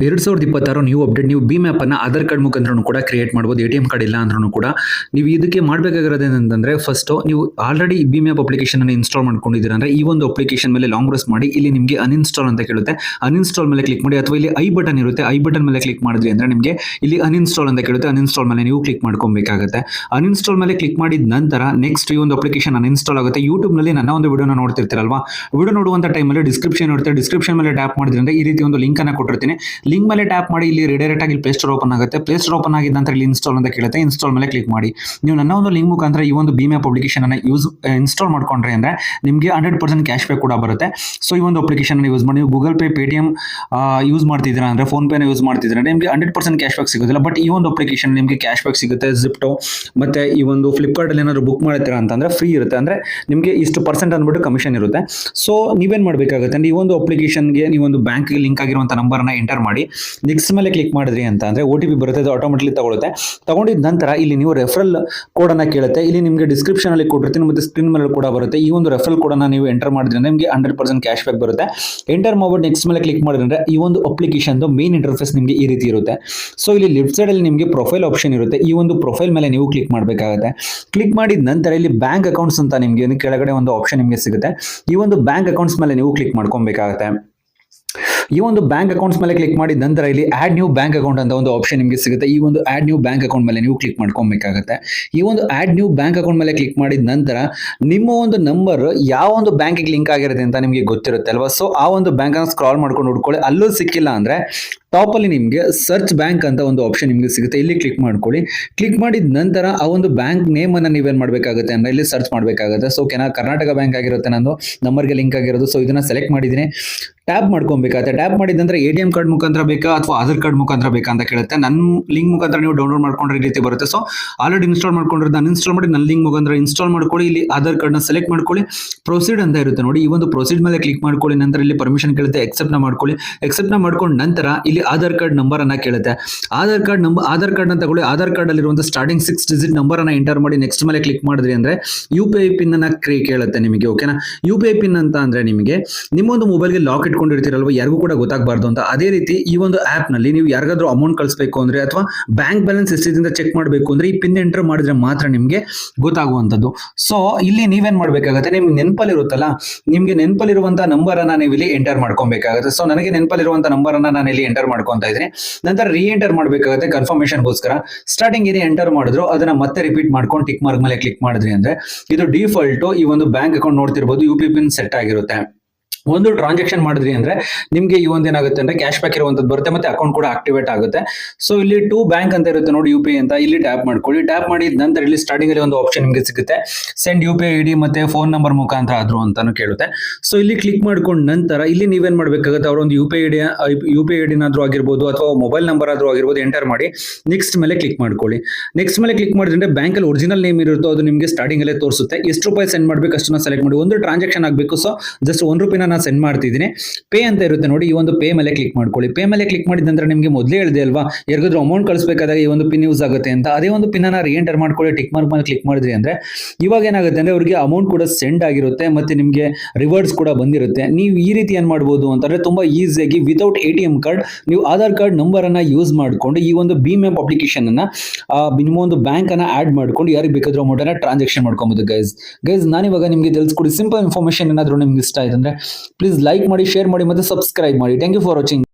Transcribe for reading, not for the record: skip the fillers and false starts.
2026 new update. ನೀವು Bhim app ಅನ್ನ Aadhaar card ಮುಖಾಂತರ ಕೂಡ ಕ್ರಿಯೇಟ್ ಮಾಡ್ಬೋದು. ಎ ಟಿ ಎಂ ಕಾರ್ಡ್ ಇಲ್ಲ ಅಂದ್ರೂ ಕೂಡ ನೀವು ಇದಕ್ಕೆ ಮಾಡಬೇಕಾಗಿರೋದು ಏನಂತಂದ್ರೆ, ಫಸ್ಟ್ ನೀವು ಆಲ್ರೆಡಿ ಭೀಮ್ ಆ್ಯಪ್ ಅಪ್ಲಿಕೇಶನ್ ಅನ್ನು ಇನ್ಸ್ಟಾಲ್ ಮಾಡ್ಕೊಂಡಿದ್ದೀರಾ ಅಂದ್ರೆ ಈ ಒಂದು ಅಪ್ಲಿಕೇಶನ್ ಮೇಲೆ ಲಾಂಗ್ ಪ್ರೆಸ್ ಮಾಡಿ ಇಲ್ಲಿ ನಿಮಗೆ ಅನ್ಇನ್ಸ್ಟಾಲ್ ಅಂತ ಕೇಳುತ್ತೆ. ಅನ್ಇನ್ಸ್ಟಾಲ್ ಮೇಲೆ ಕ್ಲಿಕ್ ಮಾಡಿ, ಅಥವಾ ಇಲ್ಲಿ ಐ ಬಟನ್ ಇರುತ್ತೆ, ಐ ಬಟನ್ ಮೇಲೆ ಕ್ಲಿಕ್ ಮಾಡಿದ್ರಿ ಅಂದ್ರೆ ನಿಮಗೆ ಇಲ್ಲಿ ಅನ್ಇನ್ಸ್ಟಾಲ್ ಅಂತ ಕೇಳುತ್ತೆ. ಅನ್ಇನ್ಸ್ಟಾಲ್ ಮೇಲೆ ನೀವು ಕ್ಲಿಕ್ ಮಾಡ್ಕೊಬೇಕಾಗುತ್ತೆ. ಅನ್ಇನ್ಸ್ಟಾಲ್ ಮೇಲೆ ಕ್ಲಿಕ್ ಮಾಡಿದ ನಂತರ ನೆಕ್ಸ್ಟ್ ಈ ಒಂದು ಅಪ್ಲಿಕೇಶನ್ ಅನ್ಇನ್ಸ್ಟಾಲ್ ಆಗುತ್ತೆ. ಯೂಟ್ಯೂಬ್ ನಲ್ಲಿ ನನ್ನ ಒಂದು ವಿಡಿಯೋನ ನೋಡ್ತಿರ್ತೀರಲ್ವಾ, ವಿಡಿಯೋ ನೋಡುವಂತ ಟೈಮಲ್ಲಿ ಡಿಸ್ಕ್ರಿಪ್ಷನ್ ಇರುತ್ತೆ. ಡಿಸ್ಕ್ರಿಪ್ಷನ್ ಮೇಲೆ ಟ್ಯಾಪ್ ಮಾಡಿದ್ರೆ ಅಂದ್ರೆ ಈ ರೀತಿ ಒಂದು ಲಿಂಕ್ ಅನ್ನ ಕೊಟ್ಟಿರ್ತೀನಿ. ಲಿಂಕ್ ಮೇಲೆ ಟ್ಯಾಪ್ ಮಾಡಿ ಇಲ್ಲಿ ರಿಡೈರೆಕ್ಟ್ ಆಗಿ ಪ್ಲೇ ಸ್ಟೋರ್ ಓಪನ್ ಆಗುತ್ತೆ. ಪ್ಲೇ ಸ್ಟೋರ್ ಓಪನ್ ಆಗಿದ ನಂತರ ಇಲ್ಲಿ ಇನ್ಸ್ಟಾಲ್ ಅಂತ ಕೇಳುತ್ತೆ. ಇನ್ಸ್ಟಾಲ್ ಮೇಲೆ ಕ್ಲಿಕ್ ಮಾಡಿ. ನೀವು ನನ್ನ ಒಂದು ಲಿಂಕ್ ಮುಖಾಂತರ ಈ ಒಂದು ಭೀಮ್ ಆ್ಯಪ್ ಅಪ್ಲಿಕೇಶನ್ ಅನ್ನ ಇನ್ಸ್ಟಾಲ್ ಮಾಡ್ಕೊಂಡ್ರೆ ಅಂದ್ರೆ ನಿಮಗೆ 100% ಕ್ಯಾಶ್ ಬ್ಯಾಕ್ ಕೂಡ ಬರುತ್ತೆ. ಸೊ ಈ ಒಂದು ಅಪ್ಲಿಕೇಶನ್ ಯೂಸ್ ಮಾಡಿ ನೀವು ಗೂಗಲ್ ಪೇ, ಪೇಟಿಎಂ ಯೂಸ್ ಮಾಡ್ತಿದ್ದೀರಾ ಅಂದ್ರೆ, ಫೋನ್ ಪೇನ ಯೂಸ್ ಮಾಡ್ತಿದ್ರೆ ನಿಮಗೆ 100% ಕ್ಯಾಶ್ ಬ್ಯಾಕ್ ಸಿಗೋದಿಲ್ಲ. ಬಟ್ ಈ ಒಂದು ಅಪ್ಲಿಕೇಶನ್ ನಿಮಗೆ ಕ್ಯಾಶ್ ಬ್ಯಾಕ್ ಸಿಗುತ್ತೆ. ಜಿಪ್ಟೋ ಮತ್ತೆ ಈ ಒಂದು ಫ್ಲಿಪ್ಕಾರ್ಟ್ ಅಲ್ಲಿ ಏನಾದ್ರು ಬುಕ್ ಮಾಡ್ತೀರಾ ಅಂತಂದ್ರೆ ಫ್ರೀ ಇರುತ್ತೆ. ಅಂದ್ರೆ ನಿಮಗೆ ಇಷ್ಟು ಪರ್ಸೆಂಟ್ ಅಂದ್ಬಿಟ್ಟು ಕಮಿಷನ್ ಇರುತ್ತೆ. ಸೊ ನೀವೇನ್ ಮಾಡಬೇಕಾಗುತ್ತೆ ಅಂದ್ರೆ ಈ ಒಂದು ಅಪ್ಲಿಕೇಶನ್ಗೆ ನೀವು ಒಂದು ಬ್ಯಾಂಕ್ ಲಿಂಕ್ ಆಗಿರುವಂತ ನಂಬರ್ ಅನ್ನ ಎಂಟರ್ ಮಾಡಿ ನೆಕ್ಸ್ಟ್ ಮೇಲೆ ಕ್ಲಿಕ್ ಮಾಡಿದ್ರಿ ಅಂತ ಅಂದ್ರೆ OTP ಬರುತ್ತೆ. ಅದು ಆಟೋಮೆಟಿಕಲಿ ತಗೊಳುತ್ತೆ. ತಗೊಂಡಿದ ನಂತರ ಇಲ್ಲಿ ನೀವು ರೆಫರಲ್ ಕೋಡ್ ಅನ್ನ ಕೇಳುತ್ತೆ. ಇಲ್ಲಿ ನಿಮಗೆ ಡಿಸ್ಕ್ರಿಪ್ಷನ್ ಅಲ್ಲಿ ಕೊಟ್ಟಿರ್ತೀನಿ ಮತ್ತೆ ಸ್ಕ್ರೀನ್ ಮೇಲೆ ಕೂಡ ಬರುತ್ತೆ. ಈ ಒಂದು ರೆಫರಲ್ ಕೋಡ್ ಅನ್ನ ನೀವು ಎಂಟರ್ ಮಾಡಿದ್ರೆ ನಿಮಗೆ 100% ಕ್ಯಾಶ್ ಬ್ಯಾಕ್ ಬರುತ್ತೆ. ಎಂಟರ್ ಮಾಡ್ಬಿಟ್ಟು ನೆಕ್ಸ್ಟ್ ಮೇಲೆ ಕ್ಲಿಕ್ ಮಾಡಿದ್ರೆ ಈ ಒಂದು ಅಪ್ಲಿಕೇಶನ್ ಮೇನ್ ಇಂಟರ್ಫೇಸ್ ನಿಮಗೆ ಈ ರೀತಿ ಇರುತ್ತೆ. ಸೊ ಇಲ್ಲಿ ಲೆಫ್ಟ್ ಸೈಡ್ ಅಲ್ಲಿ ನಿಮಗೆ ಪ್ರೊಫೈಲ್ ಆಪ್ಷನ್ ಇರುತ್ತೆ. ಈ ಒಂದು ಪ್ರೊಫೈಲ್ ಮೇಲೆ ನೀವು ಕ್ಲಿಕ್ ಮಾಡಬೇಕಾಗುತ್ತೆ. ಕ್ಲಿಕ್ ಮಾಡಿದ ನಂತರ ಇಲ್ಲಿ ಬ್ಯಾಂಕ್ ಅಕೌಂಟ್ಸ್ ಅಂತ ನಿಮಗೆ ಕೆಳಗಡೆ ಒಂದು ಆಪ್ಷನ್ ನಿಮಗೆ ಸಿಗುತ್ತೆ. ಈ ಒಂದು ಬ್ಯಾಂಕ್ ಅಕೌಂಟ್ಸ್ ಮೇಲೆ ನೀವು ಕ್ಲಿಕ್ ಮಾಡ್ಕೊಬೇಕಾಗುತ್ತೆ. ಈ ಒಂದು ಬ್ಯಾಂಕ್ ಅಕೌಂಟ್ಸ್ ಮೇಲೆ ಕ್ಲಿಕ್ ಮಾಡಿದ ನಂತರ ಇಲ್ಲಿ ಆಡ್ ನ್ಯೂ ಬ್ಯಾಂಕ್ ಅಕೌಂಟ್ ಅಂತ ಒಂದು ಆಪ್ಷನ್ ನಿಮಗೆ ಸಿಗುತ್ತೆ. ಈ ಒಂದು ಆಡ್ ನ್ಯೂ ಬ್ಯಾಂಕ್ ಅಕೌಂಟ್ ಮೇಲೆ ನೀವು ಕ್ಲಿಕ್ ಮಾಡ್ಕೊಬೇಕಾಗುತ್ತೆ. ಈ ಒಂದು ಆಡ್ ನ್ಯೂ ಬ್ಯಾಂಕ್ ಅಕೌಂಟ್ ಮೇಲೆ ಕ್ಲಿಕ್ ಮಾಡಿದ ನಂತರ ನಿಮ್ಮ ಒಂದು ನಂಬರ್ ಯಾವ ಒಂದು ಬ್ಯಾಂಕಿಗೆ ಲಿಂಕ್ ಆಗಿರುತ್ತೆ ಅಂತ ನಿಮಗೆ ಗೊತ್ತಿರುತ್ತೆ ಅಲ್ವಾ. ಸೊ ಆ ಒಂದು ಬ್ಯಾಂಕ್ ಅನ್ನು ಸ್ಕ್ರಾಲ್ ಮಾಡ್ಕೊಂಡು ಹುಡ್ಕೊಳ್ಳಿ. ಅಲ್ಲೂ ಸಿಕ್ಕಿಲ್ಲ ಅಂದ್ರೆ ಟಾಪ್ ಅಲ್ಲಿ ನಿಮಗೆ ಸರ್ಚ್ ಬ್ಯಾಂಕ್ ಅಂತ ಒಂದು ಆಪ್ಷನ್ ನಿಮಗೆ ಸಿಗುತ್ತೆ. ಇಲ್ಲಿ ಕ್ಲಿಕ್ ಮಾಡ್ಕೊಳ್ಳಿ. ಕ್ಲಿಕ್ ಮಾಡಿದ ನಂತರ ಆ ಒಂದು ಬ್ಯಾಂಕ್ ನೇಮ್ ಅನ್ನ ನೀವೇನ್ ಮಾಡಬೇಕಾಗುತ್ತೆ ಅಂದ್ರೆ ಇಲ್ಲಿ ಸರ್ಚ್ ಮಾಡಬೇಕಾಗುತ್ತೆ. ಸೊ ಕರ್ನಾಟಕ ಬ್ಯಾಂಕ್ ಆಗಿರುತ್ತೆ, ನಂದು ನಂಬರ್ಗೆ ಲಿಂಕ್ ಆಗಿರೋದು. ಸೊ ಇದನ್ನ ಸೆಲೆಕ್ಟ್ ಮಾಡಿದ್ದೀನಿ. ಟ್ಯಾಪ್ ಮಾಡ್ಕೊಬೇಕಾಗುತ್ತೆ. ಟ್ಯಾಪ್ ಮಾಡಿದ ನಂತರ ATM ಕಾರ್ಡ್ ಮುಖಾಂತರ ಬೇಕಾ ಅಥವಾ ಆಧಾರ್ ಕಾರ್ಡ್ ಮುಖಾಂತರ ಬೇಕಾ ಅಂತ ಕೇಳುತ್ತೆ. ನನ್ನ ಲಿಂಕ್ ಮುಖಾಂತರ ನೀವು ಡೌನ್ಲೋಡ್ ಮಾಡ್ಕೊಂಡ್ರೆ ಈ ರೀತಿ ಬರುತ್ತೆ. ಸೊ ಆಲ್ರೆಡಿ ಇನ್ಸ್ಟಾಲ್ ಮಾಡ್ಕೊಂಡಿರೋದು ಅನ್ಇನ್ಸ್ಟಾಲ್ ಮಾಡಿ ನನ್ನ ಲಿಂಕ್ ಮುಖಾಂತರ ಇನ್ಸ್ಟಾಲ್ ಮಾಡ್ಕೊಳ್ಳಿ. ಇಲ್ಲಿ ಆಧಾರ್ ಕಾರ್ಡ್ ನ ಸೆಲೆಕ್ಟ್ ಮಾಡ್ಕೊಳ್ಳಿ. ಪ್ರೊಸೀಡ್ ಅಂತ ಇರುತ್ತೆ ನೋಡಿ. ಈ ಒಂದು ಪ್ರೊಸೀಡ್ ಮೇಲೆ ಕ್ಲಿಕ್ ಮಾಡ್ಕೊಳ್ಳಿ. ನಂತರ ಇಲ್ಲಿ ಪರ್ಮಿಷನ್ ಕೇಳುತ್ತೆ, ಎಕ್ಸೆಪ್ಟ್ ನ ಮಾಡ್ಕೊಳ್ಳಿ. ಎಕ್ಸೆಪ್ಟ್ ನ ಮಾಡ್ಕೊಂಡ ನಂತರ ಇಲ್ಲಿ ಆಧಾರ್ ಕಾರ್ಡ್ ನಂಬರ್ ಅನ್ನ ಕೇಳುತ್ತೆ. ಆಧಾರ್ ಕಾರ್ಡ್ ನ ತಗೊಳ್ಳಿ. ಆಧಾರ್ ಕಾರ್ಡ್ ಅಲ್ಲಿ ಇರುವಂತ ಸ್ಟಾರ್ಟಿಂಗ್ 6 ಡಿಜಿಟ್ ನಂಬರ್ ಅನ್ನ ಎಂಟರ್ ಮಾಡಿ ನೆಕ್ಸ್ಟ್ ಮೇಲೆ ಕ್ಲಿಕ್ ಮಾಡಿದ್ರಿ ಅಂದ್ರೆ UPI ಪಿನ್ ಅನ್ನ ಕೇಳುತ್ತೆ ನಿಮಗೆ. ಓಕೆನಾ. UPI ಪಿನ್ ಅಂತ ಅಂದ್ರೆ ನಿಮಗೆ ನಿಮ್ಮ ಒಂದು ಮೊಬೈಲ್ಗೆ ಲಾಕ್ ಇಟ್ಕೊಂಡಿರ್ತೀರಲ್ವಾ, ಯಾರಿಗೂ ಕೂಡ ಗೊತ್ತಾಗಬಾರ್ದು ಅಂತ. ಅದೇ ರೀತಿ ಈ ಒಂದು ಆಪ್ ನಲ್ಲಿ ನೀವು ಯಾರಿಗಾದ್ರೂ ಅಮೌಂಟ್ ಕಳಿಸಬೇಕು ಅಂದ್ರೆ ಅಥವಾ ಬ್ಯಾಂಕ್ ಬ್ಯಾಲೆನ್ಸ್ ಎಷ್ಟಿದೆ ಚೆಕ್ ಮಾಡಬೇಕು ಅಂದ್ರೆ ಈ ಪಿನ್ ಎಂಟರ್ ಮಾಡಿದ್ರೆ ಮಾತ್ರ ನಿಮಗೆ ಗೊತ್ತಾಗುವಂತದ್ದು. ಸೊ ಇಲ್ಲಿ ನೀವೇನ್ ಮಾಡ್ಬೇಕಾಗುತ್ತೆ, ನಿಮ್ಗೆ ನೆನಪಲ್ಲಿರುತ್ತಲ್ಲ, ನಿಮ್ಗೆ ನೆನಪಲ್ಲಿರುವಂತಹ ನಂಬರ್ ಅನ್ನ ನೀವು ಇಲ್ಲಿ ಎಂಟರ್ ಮಾಡ್ಕೊಬೇಕಾಗುತ್ತೆ. ಸೊ ನನಗೆ ನೆನಪಲ್ಲಿರುವಂತ ನಂಬರ್ ಅನ್ನ ನಾನು ಇಲ್ಲಿ ಎಂಟರ್ ಮಾಡ್ಕೊಂತ ಇದ್ದೀನಿ. ನಂತರ ರೀ ಎಂಟರ್ ಮಾಡಬೇಕಾಗುತ್ತೆ ಕನ್ಫರ್ಮೇಶನ್ಗೋಸ್ಕರ. ಸ್ಟಾರ್ಟಿಂಗ್ ಏನೇ ಎಂಟರ್ ಮಾಡಿದ್ರು ಅದನ್ನ ಮತ್ತೆ ರಿಪೀಟ್ ಮಾಡ್ಕೊಂಡು ಟಿಕ್ ಮಾರ್ಕ್ ಮೇಲೆ ಕ್ಲಿಕ್ ಮಾಡಿದ್ರಿ ಅಂದ್ರೆ ಇದು ಡಿಫಾಲ್ಟ್ ಈ ಒಂದು ಬ್ಯಾಂಕ್ ಅಕೌಂಟ್ ನೋಡ್ತಿರ್ಬೋದು UPI ಪಿನ್ ಸೆಟ್ ಆಗಿರುತ್ತೆ. ಒಂದು ಟ್ರಾನ್ಸಾಕ್ಷನ್ ಮಾಡಿದ್ರಿ ಅಂದ್ರೆ ನಿಮಗೆ ಈ ಒಂದು ಏನಾಗುತ್ತೆ ಅಂದ್ರೆ ಕ್ಯಾಶ್ ಬ್ಯಾಕ್ ಇರುವಂತದ್ದು ಬರುತ್ತೆ ಮತ್ತೆ ಅಕೌಂಟ್ ಕೂಡ ಆಕ್ಟಿವೇಟ್ ಆಗುತ್ತೆ. ಸೊ ಇಲ್ಲಿ ಟು ಬ್ಯಾಂಕ್ ಅಂತ ಇರುತ್ತೆ ನೋಡಿ, UPI ಅಂತ. ಇಲ್ಲಿ ಟ್ಯಾಪ್ ಮಾಡ್ಕೊಳ್ಳಿ. ಟ್ಯಾಪ್ ಮಾಡಿದ ನಂತರ ಇಲ್ಲಿ ಸ್ಟಾರ್ಟಿಂಗ್ ಅಲ್ಲಿ ಒಂದು ಆಪ್ಷನ್ ನಿಮಗೆ ಸಿಗುತ್ತೆ, ಸೆಂಡ್ UPI ID ಮತ್ತೆ ಫೋನ್ ನಂಬರ್ ಮುಖಾಂತರ ಆದ್ರೂ ಅಂತಾನು ಕೇಳುತ್ತೆ. ಸೊ ಇಲ್ಲಿ ಕ್ಲಿಕ್ ಮಾಡ್ಕೊಂಡ ನಂತರ ಇಲ್ಲಿ ನೀವೇನ್ ಮಾಡ್ಬೇಕಾಗುತ್ತೆ, ಅವರೊಂದು UPI ID ನಾದ್ರೂ ಆಗಿರ್ಬೋದು ಅಥವಾ ಮೊಬೈಲ್ ನಂಬರ್ ಆದ್ರೂ ಆಗಿರ್ಬೋದು ಎಂಟರ್ ಮಾಡಿ ನೆಕ್ಸ್ಟ್ ಮೇಲೆ ಕ್ಲಿಕ್ ಮಾಡ್ಕೊಳ್ಳಿ. ನೆಕ್ಸ್ಟ್ ಮೇಲೆ ಕ್ಲಿಕ್ ಮಾಡಿದ್ರೆ ಬ್ಯಾಂಕ್ ಅಲ್ಲಿ ಒರಿಜಿನಲ್ ನೇಮ್ ಇರುತ್ತೋ ಅದು ನಿಮಗೆ ಸ್ಟಾರ್ಟಿಂಗ್ ಅಲ್ಲೇ ತೋರಿಸುತ್ತೆ. ಎಷ್ಟು ರೂಪಾಯಿ ಸೆಂಡ್ ಮಾಡ್ಬೇಕು ಅಷ್ಟನ್ನ ಸೆಲೆಕ್ಟ್ ಮಾಡಿ. ಒಂದು ಟ್ರಾನ್ಸಾಕ್ಷನ್ ಆಗಬೇಕು. ಸೊ ಜಸ್ಟ್ ₹1 ನಾನು ಸೆಂಡ್ ಮಾಡ್ತಿದ್ದೀನಿ. ಪೇ ಅಂತ ಇರುತ್ತೆ ನೋಡಿ, ಈ ಒಂದು ಪೇ ಮೇಲೆ ಕ್ಲಿಕ್ ಮಾಡ್ಕೊಳ್ಳಿ. ಪೇ ಮೇಲೆ ಕ್ಲಿಕ್ ಮಾಡಿದ ನಂತರ ನಿಮಗೆ ಮೊದಲೇ ಹೇಳಿದೆ ಅಲ್ವಾ, ಯಾರಿಗಾದ್ರೂ ಅಮೌಂಟ್ ಕಳಿಸಬೇಕಾದಾಗ ಈ ಒಂದು ಪಿನ್ ಯೂಸ್ ಆಗುತ್ತೆ ಅಂತ. ಅದೇ ಒಂದು ಪಿನ್ ಅನ್ನ ರೀ ಎಂಟರ್ ಮಾಡ್ಕೊಳ್ಳಿ. ಟಿಕ್ ಮಾರ್ಕ್ ಮೇಲೆ ಕ್ಲಿಕ್ ಮಾಡಿದ್ರಿ ಅಂದ್ರೆ ಇವಾಗ ಏನಾಗುತ್ತೆ ಅಂದ್ರೆ ಅವರಿಗೆ ಅಮೌಂಟ್ ಕೂಡ ಸೆಂಡ್ ಆಗಿರುತ್ತೆ ಮತ್ತೆ ನಿಮಗೆ ರಿವಾರ್ಡ್ಸ್ ಕೂಡ ಬಂದಿರುತ್ತೆ. ನೀವು ಈ ರೀತಿ ಏನ್ ಮಾಡಬಹುದು ಅಂತಂದ್ರೆ ತುಂಬಾ ಈಸಿಯಾಗಿ ವಿತೌಟ್ ATM ಕಾರ್ಡ್ ನೀವು ಆಧಾರ್ ಕಾರ್ಡ್ ನಂಬರ್ ಅನ್ನ ಯೂಸ್ ಮಾಡ್ಕೊಂಡು ಈ ಒಂದು ಭೀಮ್ ಆ್ಯಪ್ ಅಪ್ಲಿಕೇಶನ್ ಅನ್ನ ನಿಮ್ಮ ಒಂದು ಬ್ಯಾಂಕ್ ಅನ್ನ ಆಡ್ ಮಾಡ್ಕೊಂಡು ಯಾರಿಗೆ ಬೇಕಾದ್ರೂ ಅಮೌಂಟ್ ಅನ್ನ ಟ್ರಾನ್ಸಾಕ್ಷನ್ ಮಾಡ್ಕೊಬಹುದು. ಗೈಸ್ ನಾನಿವಾಗ ನಿಮಗೆ ತಿಳಿಸ್ಕೊಡಿ ಸಿಂಪಲ್ ಇನ್ಫಾರ್ಮೇಶನ್. ಏನಾದರೂ ನಿಮ್ಗೆ ಇಷ್ಟ ಆಯ್ತು ಅಂದ್ರೆ ಪ್ಲೀಸ್ ಲೈಕ್ ಮಾಡಿ, ಶೇರ್ ಮಾಡಿ ಮತ್ತೆ ಸಬ್ಸ್ಕ್ರೈಬ್ ಮಾಡಿ. Thank you for watching.